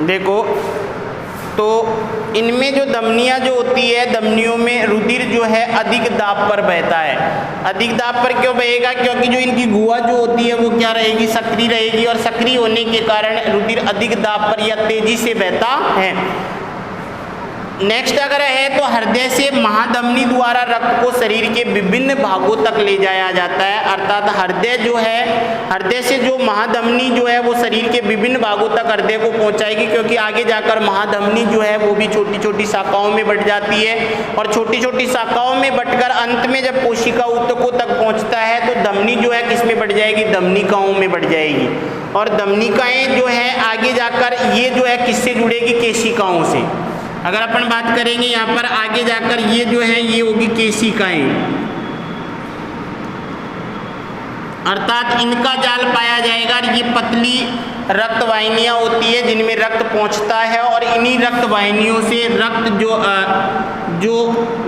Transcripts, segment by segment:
देखो, तो इनमें जो धमनियाँ जो होती है, धमनियों में रुधिर जो है अधिक दाब पर बहता है। अधिक दाब पर क्यों बहेगा? क्योंकि जो इनकी गुहा जो होती है वो क्या रहेगी? सक्रिय रहेगी, और सक्रिय होने के कारण रुधिर अधिक दाब पर या तेजी से बहता है। नेक्स्ट अगर है तो हृदय से महाधमनी द्वारा रक्त को शरीर के विभिन्न भागों तक ले जाया जाता है। अर्थात हृदय जो है, हृदय से जो महाधमनी जो है वो शरीर के विभिन्न भागों तक हृदय को पहुंचाएगी, क्योंकि आगे जाकर महाधमनी जो है वो भी छोटी छोटी शाखाओं में बट जाती है, और छोटी छोटी शाखाओं में बटकर अंत में जब कोशिका ऊतकों तक पहुंचता है तो धमनी जो है किस में बढ़ जाएगी? धमनिकाओं में बढ़ जाएगी। और धमनिकाएं जो है आगे जाकर ये जो है किससे जुड़ेगी? केशिकाओं से। अगर अपन बात करेंगे यहाँ पर आगे जाकर ये जो है ये होगी केशिकाएं, अर्थात इनका जाल पाया जाएगा। ये पतली रक्त वाहिनियाँ होती है जिनमें रक्त पहुँचता है, और इन्हीं रक्त वाहिनियों से रक्त जो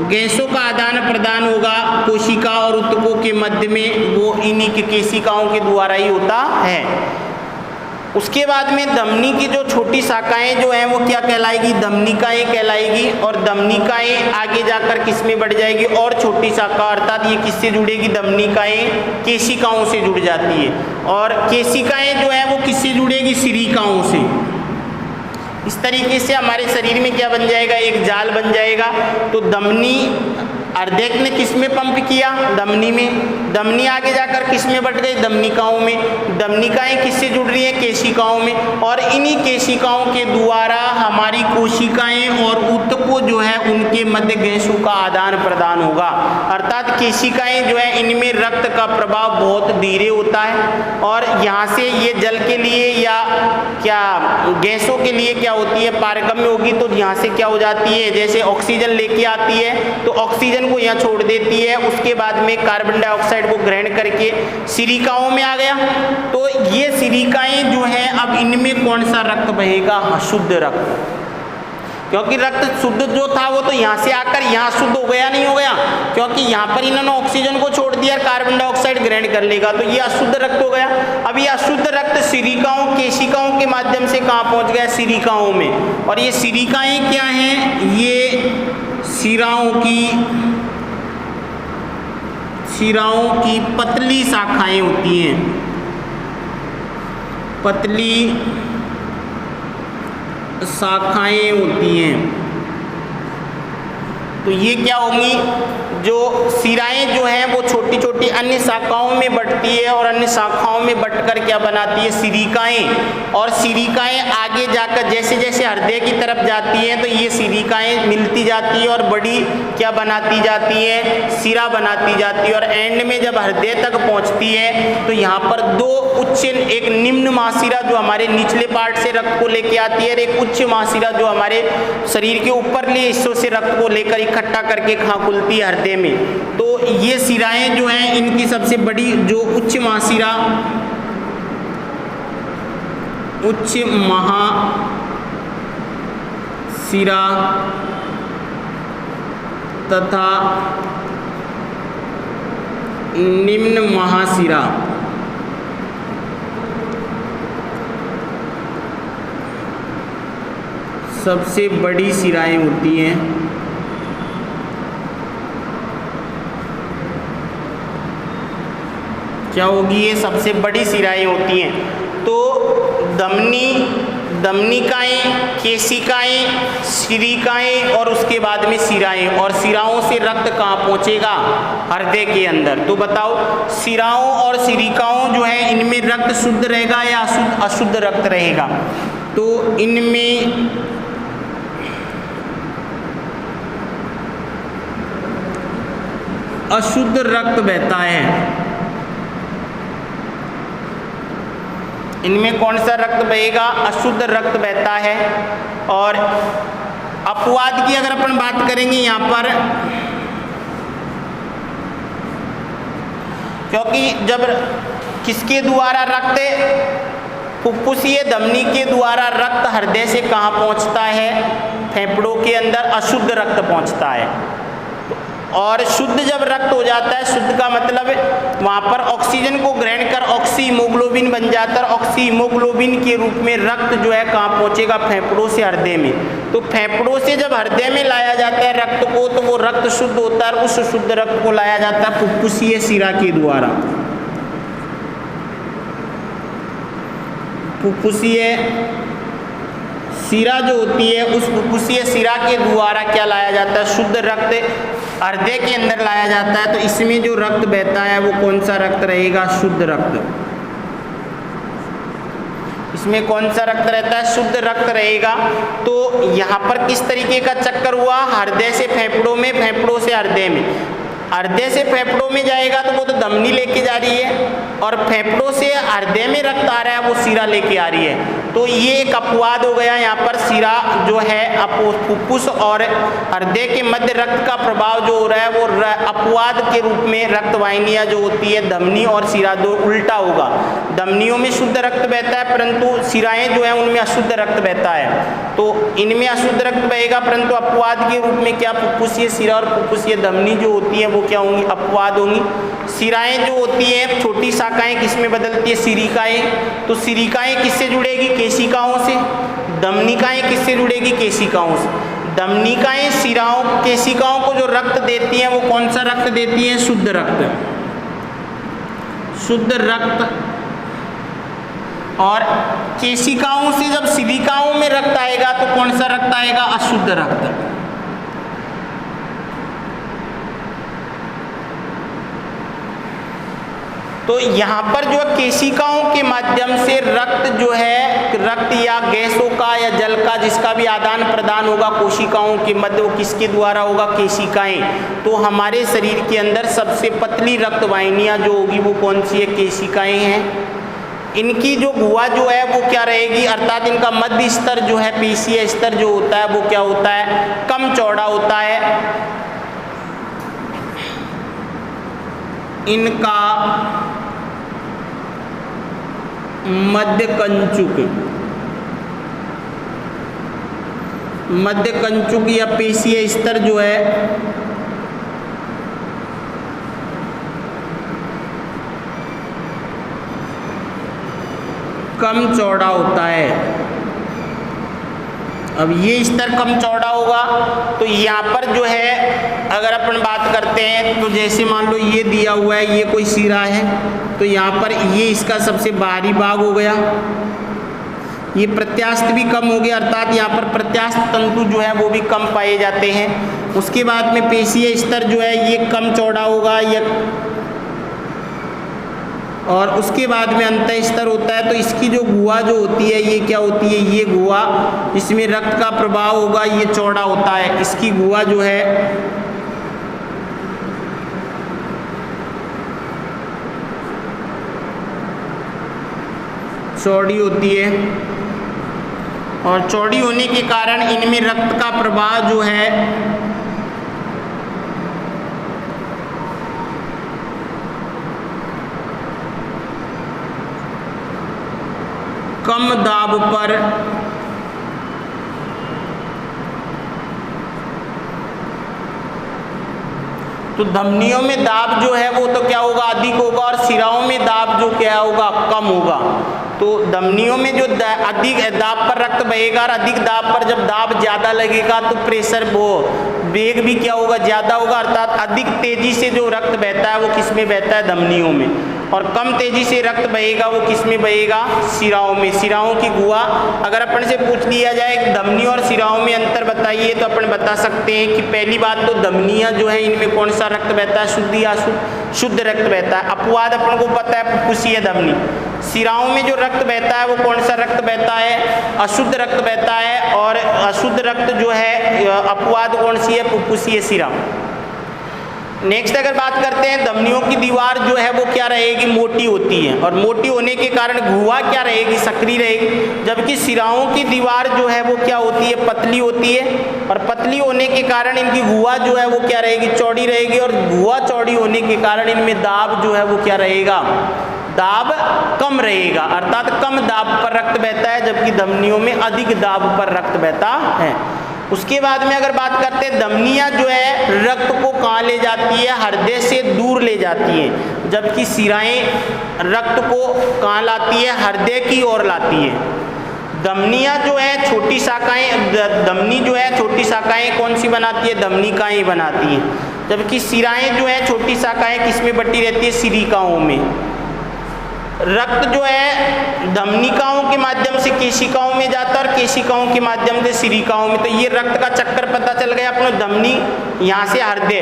गैसों का आदान प्रदान होगा कोशिका और ऊतकों के मध्य में, वो इन्हीं के केशिकाओं के द्वारा ही होता है। उसके बाद में धमनी की जो छोटी शाखाएं जो हैं वो क्या कहलाएगी? धमनिकाएं कहलाएगी। और धमनिकाएं आगे जाकर किस में बढ़ जाएगी? और छोटी शाखा, अर्थात ये किससे जुड़ेगी? धमनिकाएं केशिकाओं से जुड़ जाती है। और केशिकाएं जो है वो किससे जुड़ेगी? सिरिकाओं से। इस तरीके से हमारे शरीर में क्या बन जाएगा? एक जाल बन जाएगा। तो धमनी हृदय ने किस में पंप किया? धमनी में। धमनी आगे जाकर किस में बट गई? धमनिकाओं में। धमनिकाएं किससे जुड़ रही हैं? केशिकाओं में। और इन्हीं केशिकाओं के द्वारा हमारी कोशिकाएं और ऊतकों जो है उनके मध्य गैसों का आदान प्रदान होगा। अर्थात केशिकाएं जो है इनमें रक्त का प्रभाव बहुत धीरे होता है, और यहाँ से ये जल के लिए या क्या गैसों के लिए क्या होती है? पारगम्य होगी। तो यहाँ से क्या हो जाती है? जैसे ऑक्सीजन लेके आती है तो ऑक्सीजन को यहाँ छोड़ देती है, उसके बाद में कार्बन डाइऑक्साइड को ग्रहण करके सिरिकाओं में आ गया। तो ये सिरिकाएं जो हैं अब इनमें कौन सा रक्त बहेगा? शुद्ध रक्त। क्योंकि रक्त शुद्ध जो था वो तो यहाँ से आकर यहाँ शुद्ध हो गया, नहीं हो गया? क्योंकि यहाँ पर इन्होंने ऑक्सीजन को छोड़ दिया, कार्बन डाइऑक्साइड ग्रहण कर लेगा, तो ये अशुद्ध रक्त हो गया। अब ये अशुद्ध रक्त सिरिकाओं केशिकाओं के माध्यम से कहाँ पहुँच गया? सिरिकाओं में। और ये सिरिकाएं क्या हैं? ये शिराओं की पतली शाखाएं होती हैं, पतली शाखाएं होती हैं। तो ये क्या होंगी? जो शिराएं जो हैं वो छोटी छोटी अन्य शाखाओं में बटती है, और अन्य शाखाओं में बटकर क्या बनाती है? सिरिकाएं। और सिरिकाएं आगे जाकर जैसे जैसे हृदय की तरफ जाती हैं तो ये सिरिकाएं मिलती जाती है और बड़ी क्या बनाती जाती है? शिरा बनाती जाती है। और एंड में जब हृदय तक पहुंचती है तो यहाँ पर दो उच्च, एक निम्न महाशिरा जो हमारे निचले पार्ट से रक्त को लेके आती है, और एक उच्च महाशिरा जो हमारे शरीर के ऊपरले हिस्सों से रक्त को लेकर इकट्ठा करके कहाँ खुलती है? हृदय में। तो ये शिराएं जो हैं इनकी सबसे बड़ी जो उच्च महाशिरा तथा निम्न महाशिरा सबसे बड़ी शिराएं होती हैं। क्या होगी? ये सबसे बड़ी शिराएं होती हैं। तो धमनिकाएं, केशिकाएं, सिरिकाएं और उसके बाद में शिराएं। और शिराओं से रक्त कहाँ पहुँचेगा? हृदय के अंदर। तो बताओ, शिराओं और सिरिकाओं जो है इनमें रक्त शुद्ध रहेगा या अशुद्ध रक्त रहेगा? तो इनमें अशुद्ध रक्त बहता है। इनमें कौन सा रक्त बहेगा? अशुद्ध रक्त बहता है। और अपवाद की अगर अपन बात करेंगे यहाँ पर, क्योंकि जब किसके द्वारा रक्त फुफ्फुसीय धमनी के द्वारा रक्त हृदय से कहाँ पहुँचता है? फेफड़ों के अंदर अशुद्ध रक्त पहुँचता है। और शुद्ध जब रक्त हो जाता है, शुद्ध का मतलब वहाँ पर ऑक्सीजन को ग्रहण कर ऑक्सी हीमोग्लोबिन बन जाता है। ऑक्सी हीमोग्लोबिन के रूप में रक्त जो है कहाँ पहुँचेगा, फेफड़ों से हृदय में। तो फेफड़ों से जब हृदय में लाया जाता है रक्त को, तो वो रक्त शुद्ध होता है। उस शुद्ध रक्त को लाया जाता है फुफ्फुसीय शिरा के द्वारा। फुफ्फुसीय शिरा जो होती है, उस फुफ्फुसीय शिरा के द्वारा क्या लाया जाता है, शुद्ध रक्त हृदय के अंदर लाया जाता है। तो इसमें जो रक्त बहता है वो कौन सा रक्त रहेगा, शुद्ध रक्त। इसमें कौन सा रक्त रहता है, शुद्ध रक्त रहेगा। तो यहाँ पर किस तरीके का चक्कर हुआ, हृदय से फेफड़ों में, फेफड़ों से हृदय में। हृदय से फेफड़ों में जाएगा तो वो तो धमनी लेके जा रही है, और फेफड़ों से हृदय में रक्त आ रहा है वो शिरा लेके आ रही है। तो ये एक अपवाद हो गया यहाँ पर। शिरा जो है फुफ्फुस और हृदय के मध्य रक्त का प्रभाव जो हो रहा है वो अपवाद के रूप में रक्त वाहिनियाँ जो होती है धमनी और शिरा दो उल्टा होगा। धमनियों में शुद्ध रक्त बहता है परंतु शिराएँ जो है उनमें अशुद्ध रक्त बहता है। तो इनमें अशुद्ध रक्त बहेगा परंतु अपवाद के रूप में क्या, फुफ्फुसीय शिरा और फुफ्फुसीय धमनी जो होती है वो क्या होंगी, अपवाद होंगी। शिराएँ जो होती है छोटी शाखाएं किसमें बदलती है, सिरिकाएं। तो सिरिकाएं किससे जुड़ेगी, केशिकाओं से। धमनिकाएं किससे जुड़ेगी, केशिकाओं से। धमनिकाएं शिराओं केशिकाओं को जो रक्त देती हैं वो कौन सा रक्त देती हैं, शुद्ध रक्त। शुद्ध रक्त। और केशिकाओं से जब सिलिकाओं में रक्त आएगा तो कौन सा रक्त आएगा, अशुद्ध रक्त। तो यहाँ पर जो केशिकाओं के माध्यम से रक्त जो है, रक्त या गैसों का या जल का जिसका भी आदान प्रदान होगा कोशिकाओं के मध्य, वो किसके द्वारा होगा, केशिकाएं। तो हमारे शरीर के अंदर सबसे पतली रक्त वाहिनियाँ जो होगी वो कौन सी है, केशिकाएं हैं। इनकी जो गुहा जो है वो क्या रहेगी, अर्थात इनका मध्य स्तर जो है, पेशीय स्तर जो होता है वो क्या होता है, कम चौड़ा होता है। इनका मध्य कंचुक या पेशीय स्तर जो है कम चौड़ा होता है। अब ये स्तर कम चौड़ा होगा तो यहाँ पर जो है अगर अपन बात करते हैं तो जैसे मान लो ये दिया हुआ है, ये कोई शिरा है, तो यहाँ पर ये इसका सबसे बाहरी भाग हो गया। ये प्रत्यास्थ भी कम हो गया, अर्थात यहाँ पर प्रत्यास्थ तंतु जो है वो भी कम पाए जाते हैं। उसके बाद में पेशीय स्तर जो है ये कम चौड़ा होगा, ये और उसके बाद में अंतः स्तर होता है। तो इसकी जो गुहा जो होती है ये क्या होती है, ये गुहा, इसमें रक्त का प्रवाह होगा, ये चौड़ा होता है। इसकी गुहा जो है चौड़ी होती है, और चौड़ी होने के कारण इनमें रक्त का प्रवाह जो है कम दाब पर तो धमनियों में दाब जो है वो तो क्या होगा, अधिक होगा, और शिराओं में दाब जो क्या होगा, कम होगा। तो धमनियों में जो अधिक दाब पर रक्त बहेगा, और अधिक दाब पर जब दाब ज़्यादा लगेगा तो प्रेशर वो वेग भी क्या होगा, ज़्यादा होगा, अर्थात अधिक तेजी से जो रक्त बहता है वो किस में बहता है, धमनियों में। और कम तेजी से रक्त बहेगा वो किस में बहेगा, शिराओं में। शिराओं की गुहा अगर अपन से पूछ लिया जाए धमनी और शिराओं में अंतर बताइए तो अपन बता सकते हैं कि पहली बात तो धमनियाँ जो है इनमें कौन सा रक्त बहता है, शुद्ध या अशुद्ध, शुद्ध रक्त बहता है। अपवाद अपन को पता है फुफ्फुसीय धमनी। शिराओं में जो रक्त बहता है वो कौन सा रक्त बहता है, अशुद्ध रक्त बहता है, और अशुद्ध रक्त जो है अपवाद कौन सी है, फुफ्फुसीय शिरा। नेक्स्ट अगर बात करते हैं धमनियों की दीवार जो है वो क्या रहेगी, मोटी होती है, और मोटी होने के कारण गुहा क्या रहेगी, सक्रिय रहेगी। जबकि शिराओं की दीवार जो है वो क्या होती है, पतली होती है, और पतली होने के कारण इनकी गुहा जो है वो क्या रहेगी, चौड़ी रहेगी, और गुहा चौड़ी होने के कारण इनमें दाब जो है वो क्या रहेगा, दाब कम रहेगा, अर्थात कम दाब पर रक्त बहता है, जबकि धमनियों में अधिक दाब पर रक्त बहता है। उसके बाद में अगर बात करते हैं, धमनियाँ जो है रक्त को कहाँ ले जाती है, हृदय से दूर ले जाती हैं, जबकि शिराएं रक्त को कहाँ लाती है, हृदय की ओर लाती है। धमनियाँ जो है छोटी शाखाएं, धमनी जो है छोटी शाखाएं कौन सी बनाती है, धमनिकाएं बनाती हैं, जबकि शिराएं जो है छोटी शाखाएं किसमें बटी रहती है, सिरिकाओं में। रक्त जो है धमनिकाओं के माध्यम से केशिकाओं में जाता है और केशिकाओं के माध्यम से सिरिकाओं में। तो ये रक्त का चक्कर पता चल गया अपना। धमनी यहाँ से हृदय,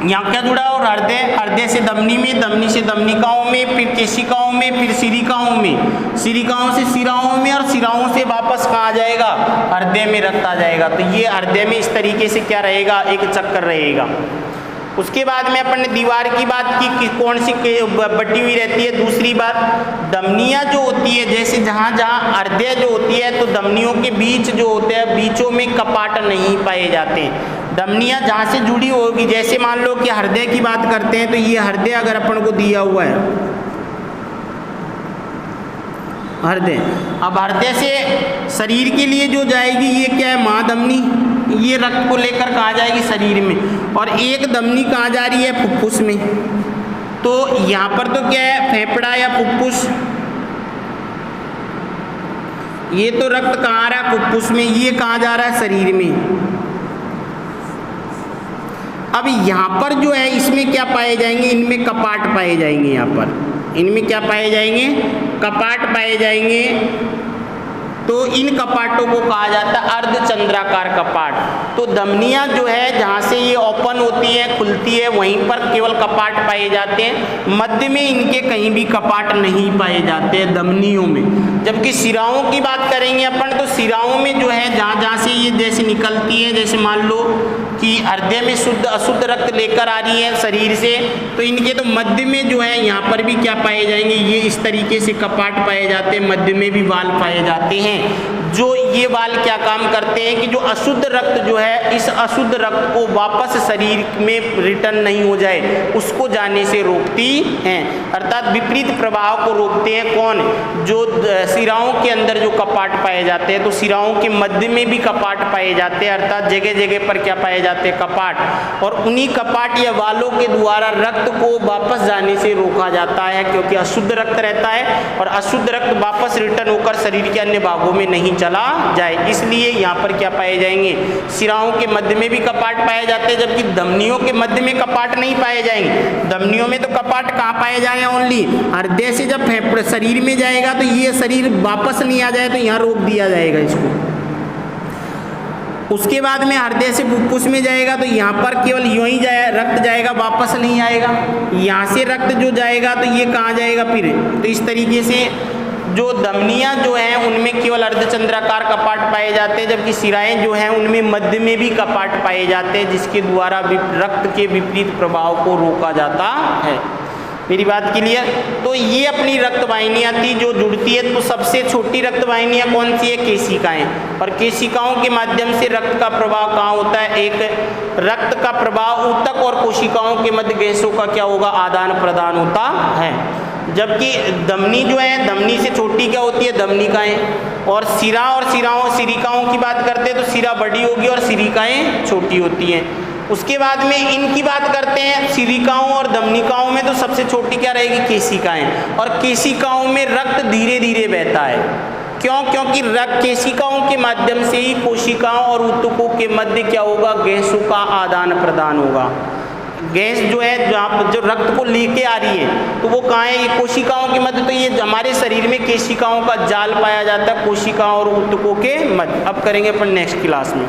यहाँ क्या जुड़ा और हृदय, हृदय से धमनी में, धमनी से धमनिकाओं में, फिर केशिकाओं में, फिर सिरिकाओं में, सिरिकाओं से सिराओं में, और सिराओं से वापस कहाँ आ जाएगा, हृदय में रक्त आ जाएगा। तो ये हृदय में इस तरीके से क्या रहेगा, एक चक्कर रहेगा। उसके बाद में अपन ने दीवार की बात की कि कौन सी बटी हुई रहती है। दूसरी बात, धमनियाँ जो होती है, जैसे जहाँ जहाँ हृदय जो होती है तो धमनियों के बीच जो होते हैं, बीचों में कपाट नहीं पाए जाते हैं। धमनियाँ जहाँ से जुड़ी होगी, जैसे मान लो कि हृदय की बात करते हैं तो ये हृदय अगर अपन को दिया हुआ है, हृदय, अब हृदय से शरीर के लिए जो जाएगी ये क्या है, महाधमनी, ये रक्त को लेकर कहाँ जाएगी, शरीर में। और एक धमनी कहाँ जा रही है, फुफ्फुस में। तो यहाँ पर तो क्या है, फेफड़ा या फुफ्फुस, ये तो रक्त कहाँ आ रहा है, फुफ्फुस में, ये कहाँ जा रहा है, शरीर में। अब यहाँ पर जो है इसमें क्या पाए जाएंगे, इनमें कपाट पाए जाएंगे, यहाँ पर इनमें क्या पाए जाएंगे, कपाट पाए जाएंगे। तो इन कपाटों को कहा जाता है अर्धचंद्राकार कपाट। तो धमनियाँ जो है जहाँ से ये ओपन होती है, खुलती है, वहीं पर केवल कपाट पाए जाते हैं, मध्य में इनके कहीं भी कपाट नहीं पाए जाते हैं धमनियों में। जबकि सिराओं की बात करेंगे अपन, तो सिराओं में जो है जहाँ जहाँ से ये जैसे निकलती है, जैसे मान लो कि हृदय में शुद्ध अशुद्ध रक्त लेकर आ रही है शरीर से, तो इनके तो मध्य में जो है यहाँ पर भी क्या पाए जाएंगे, ये इस तरीके से कपाट पाए जाते हैं, मध्य में भी वाल पाए जाते हैं। जो ये वाल क्या काम करते हैं कि जो अशुद्ध रक्त जो है, इस अशुद्ध रक्त को वापस शरीर में रिटर्न नहीं हो जाए, उसको जाने से रोकती हैं, अर्थात विपरीत प्रभाव को रोकते हैं। कौन, जो सिराओं के अंदर जो कपाट पाए जाते हैं, तो सिराओं के मध्य में भी कपाट पाए जाते हैं, अर्थात जगह जगह पर क्या पाए जाते हैं, कपाट। और उन्हीं कपाट या वालों के द्वारा रक्त को वापस जाने से रोका जाता है, क्योंकि अशुद्ध रक्त रहता है और अशुद्ध रक्त वापस रिटर्न होकर शरीर के अन्य भागों में नहीं चला जाए। इसलिए यहाँ पर क्या पाए जाएंगे, सिराओं के मध्य में भी कपाट पाए जाते हैं, जबकि धमनियों के मध्य में कपाट नहीं पाए जाएंगे। धमनियों में तो कपाट कहाँ पाए जाएंगे, ओनली हृदय से जब फेफड़े शरीर में जाएगा तो ये शरीर वापस नहीं आ जाए, तो यहाँ रोक दिया जाएगा इसको। उसके बाद में हृदय से फुफ्फुस में जाएगा तो यहाँ पर केवल यूं ही रक्त जाएगा, वापस नहीं आएगा। यहाँ से रक्त जो जाएगा तो ये कहाँ जाएगा फिर। तो इस तरीके से जो धमनियाँ जो हैं उनमें केवल अर्धचंद्राकार कपाट पाए जाते हैं, जबकि सिराएं जो हैं उनमें मध्य में भी कपाट पाए जाते हैं, जिसके द्वारा रक्त के विपरीत प्रभाव को रोका जाता है। मेरी बात क्लियर। तो ये अपनी रक्त वाहिनियाँ थी जो जुड़ती है। तो सबसे छोटी रक्त वाहिनियाँ कौन सी है, केशिकाएं। और केशिकाओं के माध्यम से रक्त का प्रवाह कहाँ होता है, एक रक्त का प्रवाह ऊतक और कोशिकाओं के मध्य गैसों का क्या होगा, आदान प्रदान होता है। जबकि धमनी जो है, धमनी से छोटी क्या होती है, धमनिकाएं। और सिरा और सिरिकाओं की बात करते हैं तो सिरा बड़ी होगी और सिरिकाएं छोटी होती हैं। उसके बाद में इनकी बात करते हैं, सिरिकाओं और धमनिकाओं में तो सबसे छोटी क्या रहेगी, केशिकाएं। और केशिकाओं में रक्त धीरे धीरे बहता है। क्यों, क्योंकि रक्त केशिकाओं के माध्यम से ही कोशिकाओं और ऊतकों के मध्य क्या होगा, गैसों का आदान प्रदान होगा। गैस जो है जो रक्त को लेके आ रही है तो वो कहाँ है, ये कोशिकाओं के मध्य। तो ये हमारे शरीर में केशिकाओं का जाल पाया जाता है, कोशिकाओं और ऊतकों के मध्य। अब करेंगे अपन नेक्स्ट क्लास में।